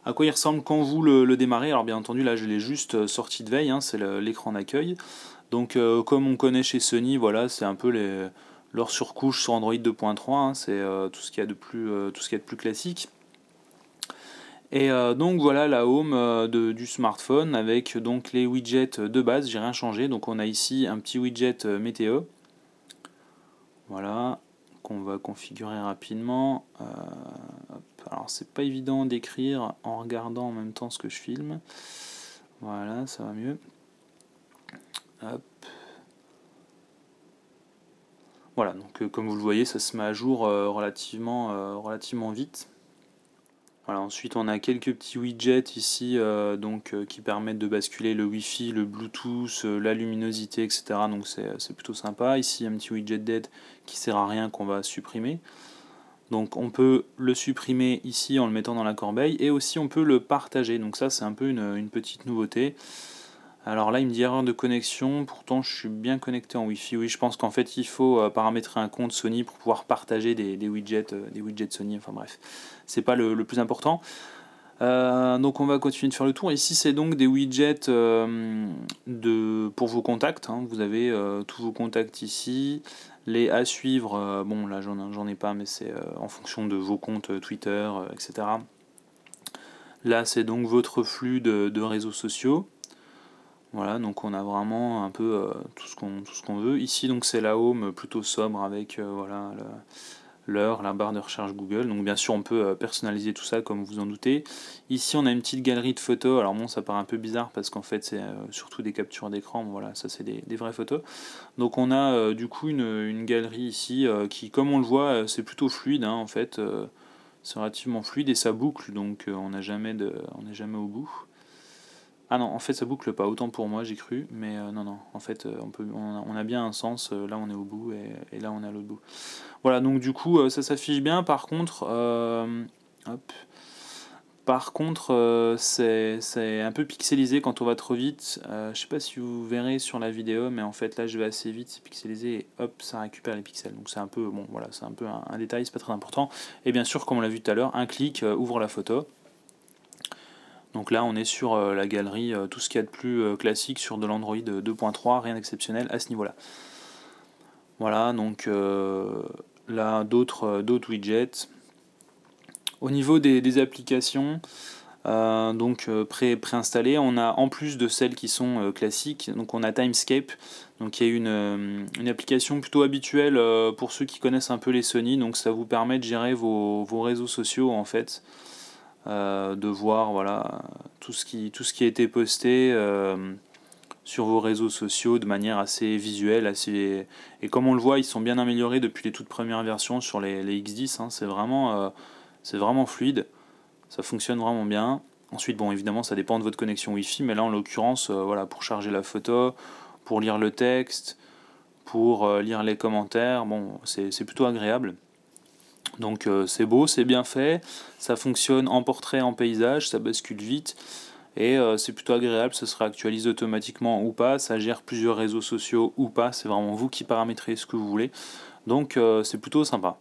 à quoi il ressemble quand vous le démarrez. Alors bien entendu là je l'ai juste sorti de veille, hein, c'est l'écran d'accueil. Donc comme on connaît chez Sony, voilà, c'est un peu leur surcouche sur Android 2.3, hein, c'est tout ce qu'il y a de plus classique. Et donc voilà la home du smartphone avec donc les widgets de base, j'ai rien changé. Donc on a ici un petit widget météo, voilà, qu'on va configurer rapidement. Alors c'est pas évident d'écrire en regardant en même temps ce que je filme. Voilà, ça va mieux. Hop. Voilà, donc comme vous le voyez, ça se met à jour relativement vite. Voilà, ensuite on a quelques petits widgets ici qui permettent de basculer le Wi-Fi, le Bluetooth, la luminosité, etc. Donc c'est plutôt sympa. Ici un petit widget d'aide qui sert à rien qu'on va supprimer. Donc on peut le supprimer ici en le mettant dans la corbeille et aussi on peut le partager. Donc ça c'est un peu une petite nouveauté. Alors là il me dit erreur de connexion, pourtant je suis bien connecté en Wi-Fi. Oui, je pense qu'en fait il faut paramétrer un compte Sony pour pouvoir partager des widgets Sony, enfin bref, c'est pas le plus important. Donc on va continuer de faire le tour. Ici c'est donc des widgets pour vos contacts, hein. Vous avez tous vos contacts ici. Les à suivre, bon là j'en ai pas, mais c'est en fonction de vos comptes Twitter, etc. Là c'est donc votre flux de réseaux sociaux. Voilà, donc on a vraiment un peu tout ce qu'on veut. Ici donc c'est la home plutôt sobre avec voilà, l'heure, la barre de recherche Google. Donc bien sûr on peut personnaliser tout ça comme vous en doutez. Ici on a une petite galerie de photos. Alors bon, ça paraît un peu bizarre parce qu'en fait c'est surtout des captures d'écran. Bon, voilà, ça c'est des vraies photos. Donc on a du coup une galerie ici qui, comme on le voit, c'est plutôt fluide, hein, en fait. C'est relativement fluide et ça boucle, donc on n'est jamais au bout. Ah non, en fait ça boucle pas, autant pour moi j'ai cru, mais non, en fait on a bien un sens, là on est au bout et là on est à l'autre bout. Voilà, donc du coup ça s'affiche bien, par contre, hop, c'est un peu pixelisé quand on va trop vite. Je sais pas si vous verrez sur la vidéo, mais en fait là je vais assez vite, c'est pixelisé et hop, ça récupère les pixels. Donc c'est un peu, bon voilà, c'est un peu un détail, c'est pas très important. Et bien sûr, comme on l'a vu tout à l'heure, un clic ouvre la photo. Donc là on est sur la galerie, tout ce qu'il y a de plus classique sur de l'Android 2.3, rien d'exceptionnel à ce niveau-là. Voilà, donc là d'autres widgets. Au niveau des applications, préinstallées, on a en plus de celles qui sont classiques, donc on a Timescape, donc qui est une application plutôt habituelle pour ceux qui connaissent un peu les Sony, donc ça vous permet de gérer vos réseaux sociaux en fait. De voir voilà tout ce qui a été posté sur vos réseaux sociaux de manière assez visuelle, et comme on le voit, ils sont bien améliorés depuis les toutes premières versions sur les X10, hein. C'est vraiment fluide, ça fonctionne vraiment bien. Ensuite, bon, évidemment, ça dépend de votre connexion Wi-Fi, mais là, en l'occurrence, voilà, pour charger la photo, pour lire le texte, pour lire les commentaires, bon, c'est plutôt agréable. Donc c'est beau, c'est bien fait, ça fonctionne en portrait, en paysage, ça bascule vite, et c'est plutôt agréable, ça se réactualise automatiquement ou pas, ça gère plusieurs réseaux sociaux ou pas, c'est vraiment vous qui paramétrez ce que vous voulez, donc c'est plutôt sympa.